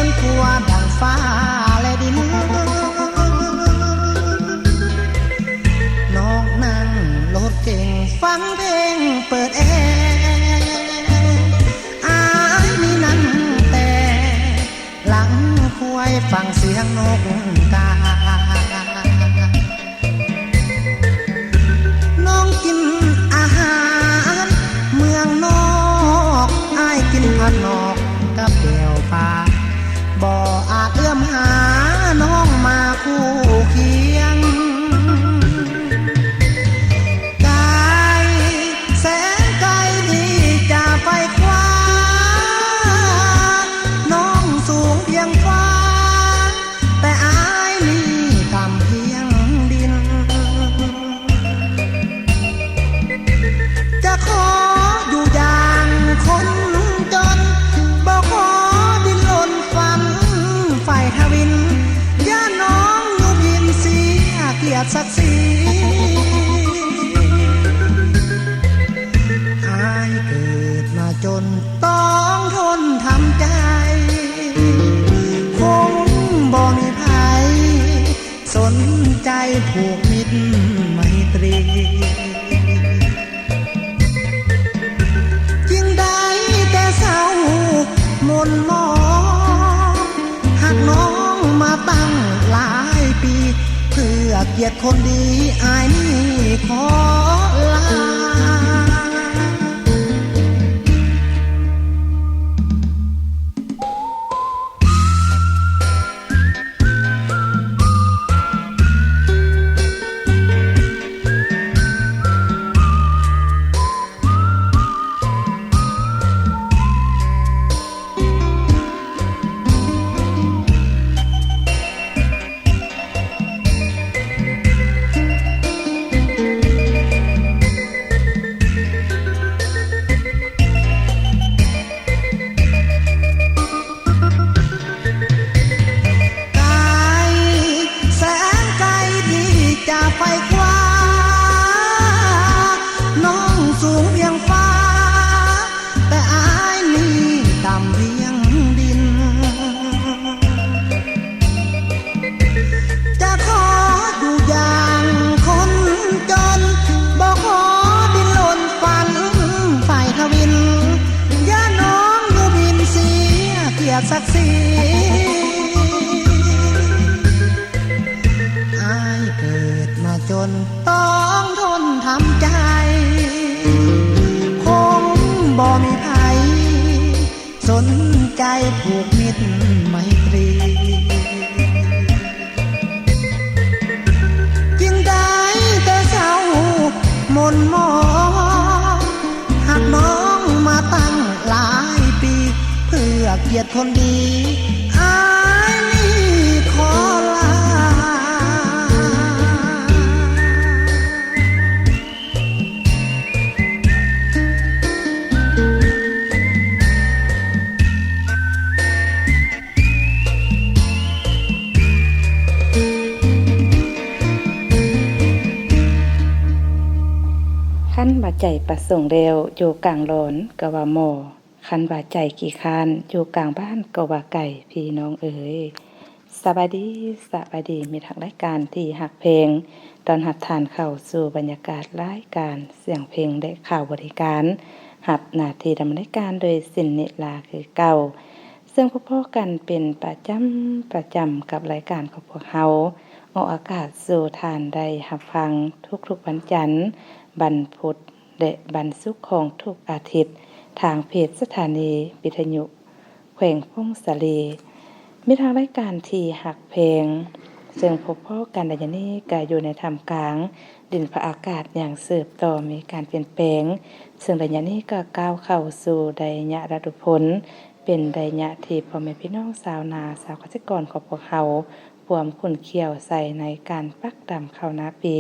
นทั่วดังฟ้าและดินน้องนั่งรถเก่งฟังเพลงเปิดแอร์อายมีนั่งแต่หลังควยฟังเสียงนกกาน้องกินอาหารเมืองนอกอายกินผักนอกกับแก้วปลาบ่อาจเอื้อมหาน้องมาคู่เคียงไกลแสนไกลที่จะไปคว้าน้องสูงเพียงฟ้าแต่อายนี่ต่ำเพียงดินจะขออยู่อย่างคนจนบ่ขอดิ้นรนฝันไฟทวินอย่าน้องอยู่พินเสียเกียรติศักดิ์ศรีอายเกิดมาจนต้องทนทำใจคงบ่มีภัยสนใจผูกมิตรไมตรีจึงได้แต่เศร้ามนมองหากน้องมาตั้งหลายปีเพื่อเกียรติคนดีอายนี่ขอลาไฟคว้าน้องสูงเพียงฟ้าแต่อายนี่ต่ำเพียงดินจะขออยู่อย่างคนจนบ่ขอดิ้นรนฝันไฟทวินอย่าน้องอยู่บินเสียเกียรติศักดิ์ศรีเกิดมาจนต้องทนทำใจคงบ่มีภัยสนใจผูกมิตรไมตรีจึงได้แต่เศร้ามนมองหากน้องมาตั้งหลายปีเพื่อเกียรติคนดีอายนี่ขอลาคันบาใจประสงค์เร็วอยู่กลางโลนก็ว่าหมอคันบาใจกี่คานอยู่กลางบ้านก็ว่าไก่พี่น้องเอ๋ยสบายดีมีทางรายการที่หักเพลงตอนหับทานเข้าสู่บรรยากาศรายการเสียงเพลงและข่าวบริการหับหน้าที่ดำเนินการโดยสินนิลาคือเก่าซึ่งพบกันเป็นประจำกับรายการของพวกเฮาออกอากาศสู่ทานได้หับฟังทุกวันจันทร์วันพุธและวันศุกร์ของทุกอาทิตย์ทางเพจสถานีวิทยุแขวงพงศาลีมีทางรายการที่หักเพลงซึ่งพบกันในนี้ก็อยู่ในท่ามกลางดินพระอากาศอย่างสืบต่อมีการเปลี่ยนแปลงซึ่งระยะนี้ก็ก้าวเข้าสู่ไดยะฤดูฝนเป็นไดยะที่พ่อแม่พี่น้องชาวนาชาวเกษตรกรของพวกเฮาความขุ่นเคี่ยวใส่ในการปักดำข้าวนาปี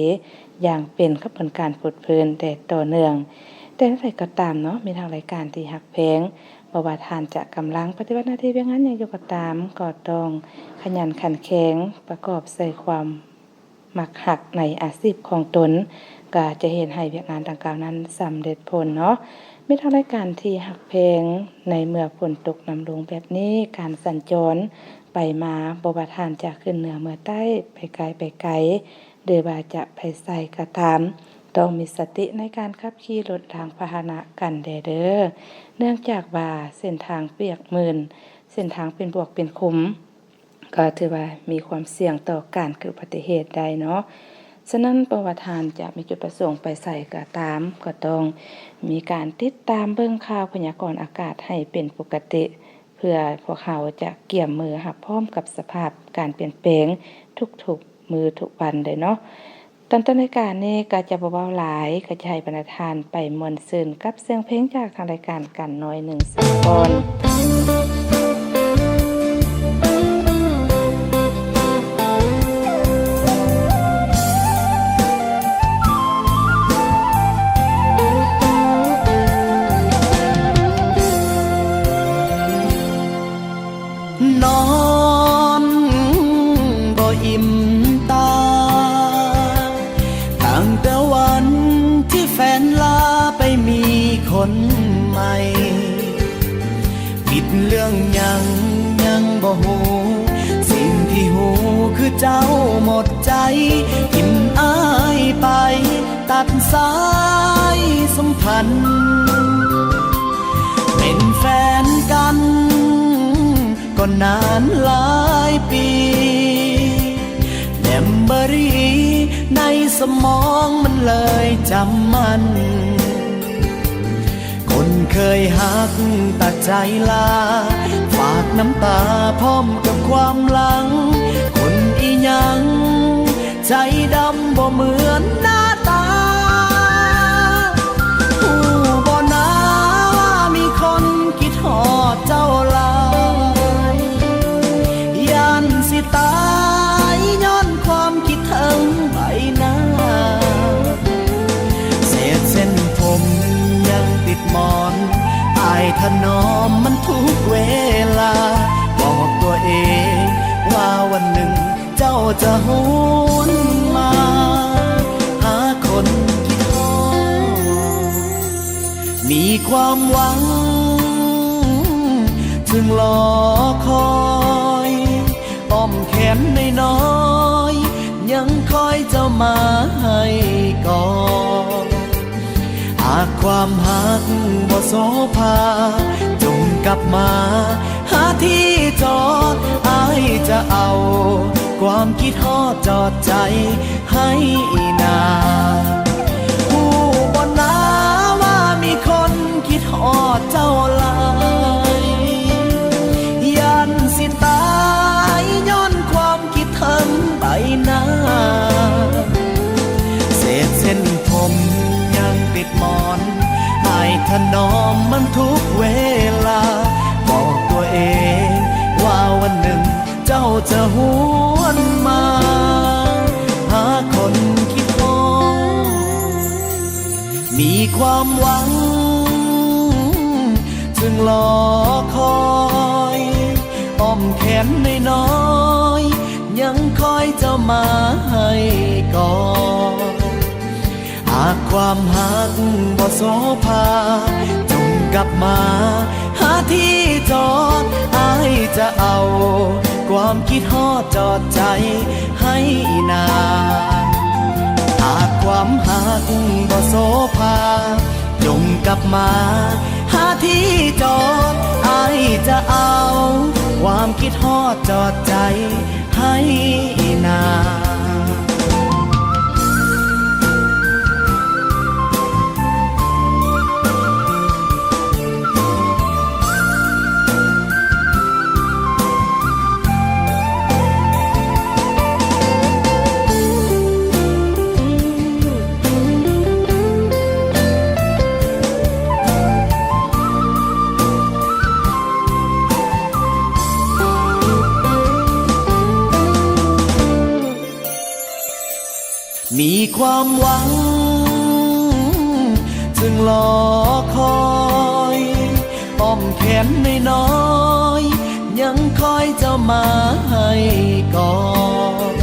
อย่างเป็นขบวนการฝึกฝนแต่ต่อเนื่องแต่อะไรก็ตามเนาะมีทางรายการที่หักเพลงบ่ว่าท่านจะกำลังปฏิบัติหน้าที่เพียงนั้นอย่างอยู่ก็ตามก็ต้องขยันขันแข็งประกอบใส่ความมักหักในอาชีพของตนก็จะเห็นให้เวียกงานดังกล่าวนั้นสำเร็จผลเนาะ มีทางรายการที่หักแพงในเมื่อฝนตกน้ำลงแบบนี้การสัญจรไปมาบ่ว่าท่านจะขึ้นเหนือเมื่อใต้ไปไกลไปไกลหรือว่าจะไปไสก็ตามต้องมีสติในการขับขี่รถทางพาหนะกันเด้อเนื่องจากว่าเส้นทางเปียกมื่นเส้นทางเป็นบวกเป็นขุมก็ถือว่ามีความเสี่ยงต่อการเกิดอุบัติเหตุได้เนาะฉะนั้นประวัติทานจะมีจุดประสงค์ไปใส่ก็ตามก็ต้องมีการติดตามเบิ่งข่าวพยากรณ์อากาศให้เป็นปกติเพื่อพวกเขาจะเกี่ยมมือรับพร้อมกับสภาพการเปลี่ยนแปลงทุกๆมือทุกวันเลยเนาะตอนต้นรายการนี้ก็จะเบาๆหลายก็จะให้บรรณาทานไปม่วนซื่นกับเสียงเพลงจากทางรายการกันน้อยหนึ่งสักก่อนนอนบ่อิ่มตาตั้งแต่วันที่แฟนลาไปมีคนใหม่ผิดเรื่องยังบ่หูสิ่งที่หูคือเจ้าหมดใจทิ่มอ้ายไปตัดสายสัมพันธ์เป็นแฟนกันก็นานหลายปีเมมโมรีในสมองมันเลยจำมันคนเคยหักตัดใจลาฝากน้ำตาพร้อมกับความหลังคนอีหยังใจดำบ่เหมือนหน้าตาผู้บ่นาว่ามีคนคิดฮอดเจ้าลาสิตายย้อนความคิดถึงใบหน้าเศษเส้นผมยังติดหมอนอายถนอมมันทุกเวลาบอกตัวเองว่าวันหนึ่งเจ้าจะหวนมาหาคนคิดฮอดมีความหวังจึงรอคอยอ้อมแขนน้อยๆยังคอยเจ้ามาให้ก่อนหากความหักบ่โสภาจงกลับมาหาที่จอดอายจะเอาความคิดฮอดจอดใจให้นานผู้บ่นาว่ามีคนคิดฮอดเจ้าหลายยันสิตายย้อนความคิดถึงใบหน้าเศษเส้นผมยังติดหมอนอายถนอมมันทุกเวลาบอกตัวเองว่าวันหนึ่งเจ้าจะหวนมาหาคนคิดฮอดมีความหวังจึงรอคอยอ้อมแขนน้อยๆยังคอยเจ้ามาให้ก่อนหากความหักบ่โสภาจงกลับมาหาที่จอดอายจะเอาความคิดฮอดจอดใจให้นานหากความหักบ่โสภาจงกลับมาหาที่จอดอายจะเอาความคิดฮอดจอดใจให้นาน มีความหวังจึงรอคอยอ้อมแขนน้อยๆยังคอยเจ้ามาให้ก่อน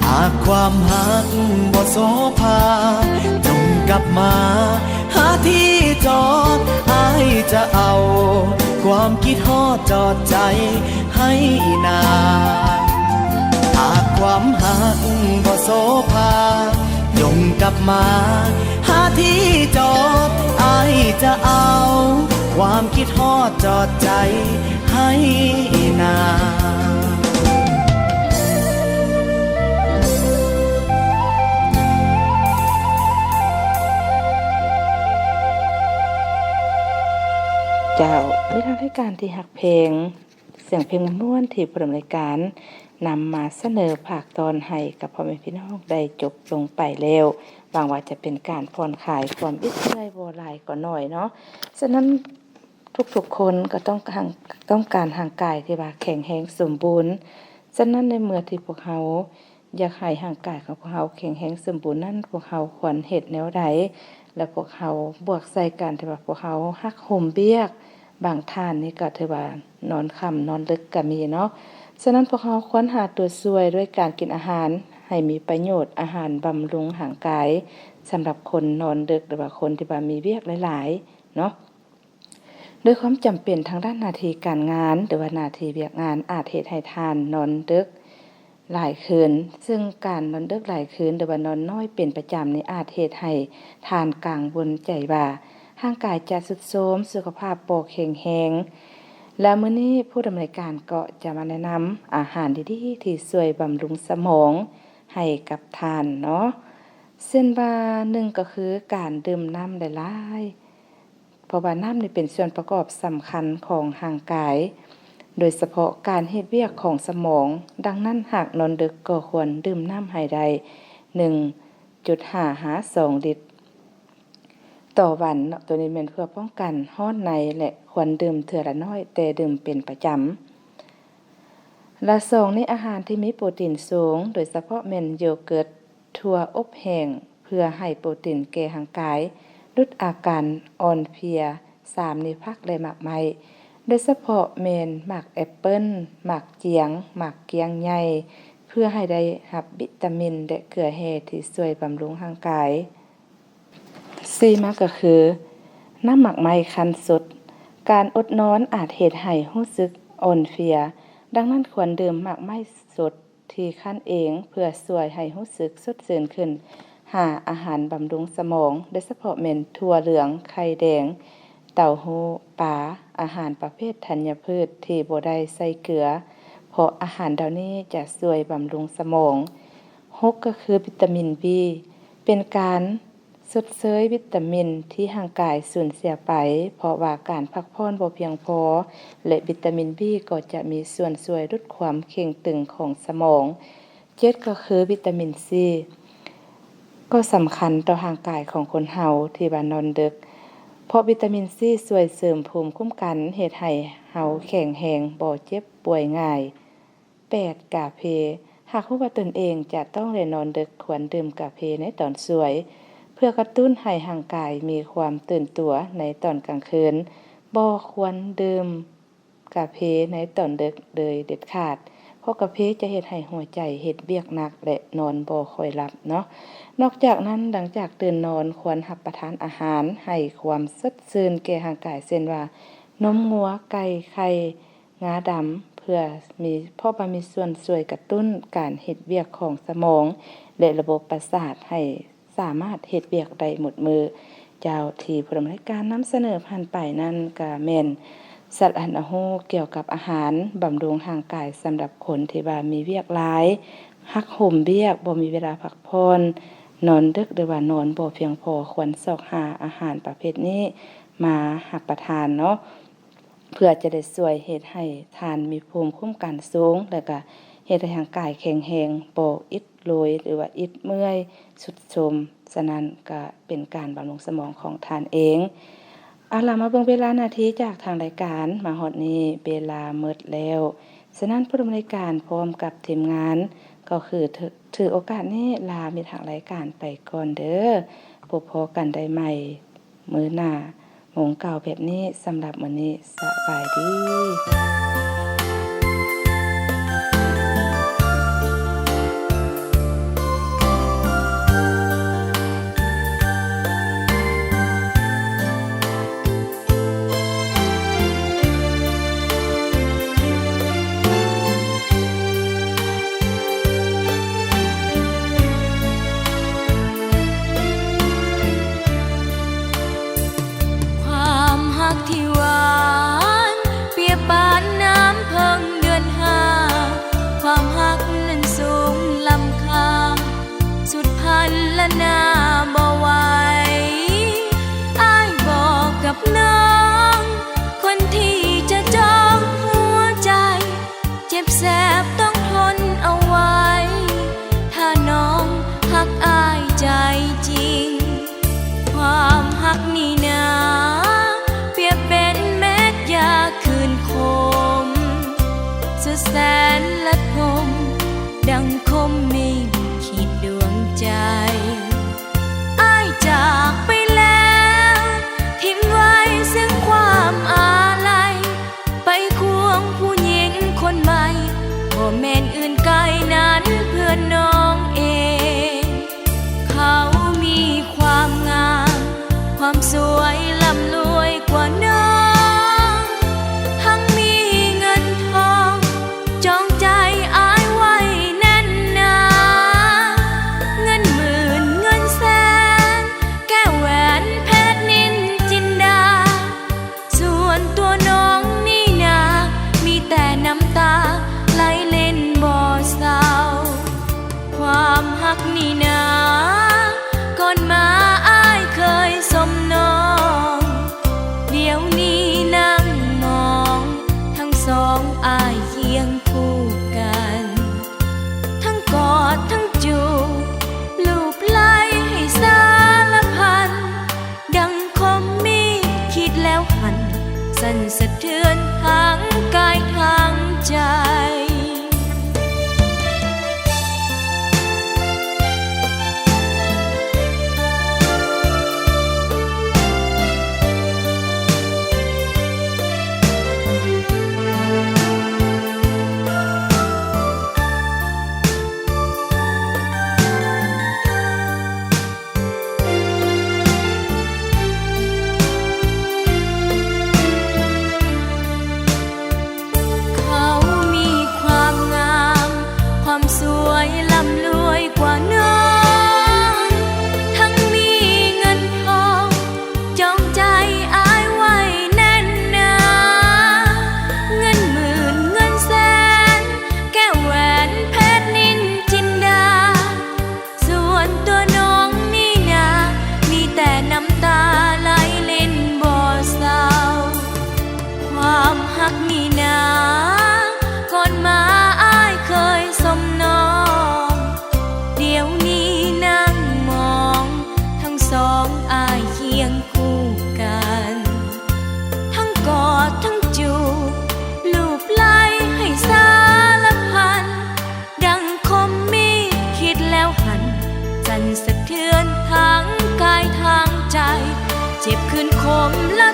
หากความหักบ่โสภาจงกลับมาห หาที่จอดอายจะเอาความคิดฮอดจอดใจให้นานหากความหักบ่โสภายงกลับมาหาที่จอดอายจะเอาความคิดฮอดจอดใจให้นานเจ้ามีทางรายการที่หักเพลงเสียงเพลงม่วนที่ผู้ดำเนินการนำมาเสนอภาคตอนให้กับพ่อแม่พี่น้องได้จบลงไปแล้วหวังว่าจะเป็นการผ่อนคลายความอิดเหนื่อยบ่หลายก็น้อยเนาะฉะนั้นทุกๆคนก็ต้องการร่างกายที่ว่าแข็งแรงสมบูรณ์ฉะนั้นในเมื่อที่พวกเราอยากให้ร่างกายของพวกเราแข็งแรงสมบูรณ์นั้นพวกเราควรเฮ็ดแนวใดและพวกเราบวกใส่กันที่ว่าพวกเราฮักโฮมเบียกบางท่านนี่ก็ถือว่านอนค่ำนอนดึกก็มีเนาะฉะนั้นพวกเราควรหาตัวช่วยด้วยการกินอาหารให้มีประโยชน์อาหารบำรุงร่างกายสำหรับคนนอนดึกหรือว่าคนที่ว่ามีเวียกหลายๆเนาะด้วยความจำเป็นทางด้านหน้าที่การงานหรือว่าหน้าที่เวียกงานอาจเฮ็ดให้ทานนอนดึกหลายคืนซึ่งการนอนดึกหลายคืนหรือว่านอนน้อยเป็นประจำนี่อาจเฮ็ดให้ทานกังวลใจว่าร่างกายจะทรุดโทรมสุขภาพบ่แข็งแรงและมื้อนี้ผู้ดำเนินการก็จะมาแนะนำอาหารดีๆที่ช่วยบำรุงสมองให้กับทานเนาะเช่นว่า1ก็คือการดื่มน้ำหลายๆเพราะว่าน้ำนี่เป็นส่วนประกอบสำคัญของร่างกายโดยเฉพาะการเฮ็ดเวียกของสมองดังนั้นหากนอนดึกก็ควรดื่มน้ำให้ได้ 1.5 หา 2 ลิตรต่อวันเนาะตัวนี้แม่นเพื่อป้องกันฮ้อนในและควรดื่มเทื่อละน้อยแต่ดื่มเป็นประจำและ2ในอาหารที่มีโปรตีนสูงโดยเฉพาะแม่นโยเกิร์ตถั่วอบแห้งเพื่อให้โปรตีนแก่ร่างกายลดอาการอ่อนเพลีย3ในผักและหมากไม้โดยเฉพาะแม่นหมากแอปเปิ้ลหมากเจียงหมากเกียงใหญ่เพื่อให้ได้รับวิตามินและเกลือแร่ที่ช่วยบำรุงร่างกาย4มาก็คือน้ำหมักไม้คั้นสดการอดนอนอาจเฮ็ดให้รู้สึกอ่อนเพลียดังนั้นควรดื่มหมักไม้สดที่คั้นเองเพื่อช่วยให้รู้สึกสดชื่นขึ้นหาอาหารบำรุงสมองโดยเฉพาะแม่นถั่วเหลืองไข่แดงเต้าหู้ปลาอาหารประเภทธัญพืชที่บ่ได้ใส่เกลือเพราะอาหารเหล่านี้จะช่วยบำรุงสมอง6ก็คือวิตามิน B เป็นการชดเชยวิตามินที่ร่างกายสูญเสียไปเพราะว่าการพักผ่อนบ่เพียงพอและวิตามิน B ก็จะมีส่วนช่วยลดความเข่งตึงของสมอง7ก็คือวิตามิน C ก็สำคัญต่อร่างกายของคนเฮาที่ว่านอนดึกเพราะวิตามิน C ช่วยเสริมภูมิคุ้มกันเฮ็ดให้เฮาแข็งแรงบ่เจ็บป่วยง่าย8กาแฟหากรู้ว่าตนเองจะต้องได้นอนดึกควรดื่มกาแฟในตอนสวยเพื่อกระตุ้นให้ร่างกายมีความตื่นตัวในตอนกลางคืนบ่ควรดื่มกาแฟในตอนดึกโดยเด็ดขาดเพราะกาแฟจะเฮ็ดให้หัวใจเฮ็ดเวียกหนักและนอนบ่ค่อยหลับเนาะนอกจากนั้นหลังจากตื่นนอนควรรับประทานอาหารให้ความสดชื่นแก่ร่างกายเช่นว่านมงัวไก่ไข่งาดำเพื่อเพราะว่ามีส่วนช่วยกระตุ้นการเฮ็ดเวียกของสมองและระบบประสาทให้สามารถเฮ็ดเวียกได้หมดมือเจ้าที่ผู้ดำเนินการนำเสนอผ่านไปนั้นก็แม่นสัตว์อันอาฮู้เกี่ยวกับอาหารบำรุงร่างกายสำหรับคนที่ว่ามีเวียกหลายฮักโฮมเวียกบ่มีเวลาพักผ่อนนอนดึกหรือว่านอนบ่เพียงพอควรซอกหาอาหารประเภทนี้มารับประทานเนาะเพื่อจะได้ช่วยเฮ็ดให้ทานมีภูมิคุ้มกันสูงแล้วก็เฮ็ดให้ร่างกายแข็งแรงบ่อิดโรยหรือว่าอิดเมื่อยสุดโทรมฉะนั้นก็เป็นการบำรุงสมองของทานเองเอาล่ะมาเบิ่งเวลานาทีจากทางรายการมาฮอดนี้เวลาหมดแล้วฉะนั้นผู้ดำเนินการพร้อมกับทีมงานก็คือถือโอกาสนี้ลามีทางรายการไปก่อนเด้อพบพอกันได้ใหม่มื้อหน้าโมงเก่าแบบนี้สำหรับมื้อนี้สบายดี บแสบต้องทนเอาไว้ ถ้าน้องหักอายใจจริง ความหักนี่นาเปรียบเป็นเม็ดยาคืนคมสุดแสนละคมดังคมมีขีดดวงใจอ้ายจากไปแล้วทิ้งไว้ซึ่งความอาลัยไปควงผู้หญิงคนใหม่บ่แม่นอื่นไกลนั้นเพื่อนน้องเองเขามีความงามความสวยล่ำรวยกว่าน้องทั้งมีเงินทองจองใจอ้ายไว้แน่นหนาเงินหมื่นเงินแสนแก้วแหวนเพชรนินจินดาส่วนตัวน้องนี่นามีแต่น้ำตาไหลเล่นบ่เศร้าความหักนี่นาก่อนมาอ้ายเคยสมน้องเดี๋ยวนี้นั่งมองทั้งสองอ้ายเคียงคู่กันทั้งกอดทั้งจูบลูบไล้ให้สารพันดังคมมีดคิดแล้วหันสั่นสะเทือนทั้งกายทั้งใจ เขามีความงามความสวยล่ำรวยกว่าน้องทั้งมีเงินทองจองใจอ้ายไว้แน่นหนาเงินหมื่นเงินแสนแก้วแหวนเพชรนินจินดาส่วนตัวน้องนี่นามีแต่น้ำตาไหลเล่นบ่เศร้าความหักนี่นาก่อนมาอ้ายเคยสมน้องเดี๋ยวนี้นั่งมองทั้งสองอ้ายเคียงคู่กันทั้งกอดทั้งจูบลูบไล้ให้สารพันดังคมมีดคิดแล้วหันสั่นสะเทือนทั้งกายทั้งใจเจ็บคืนคมและ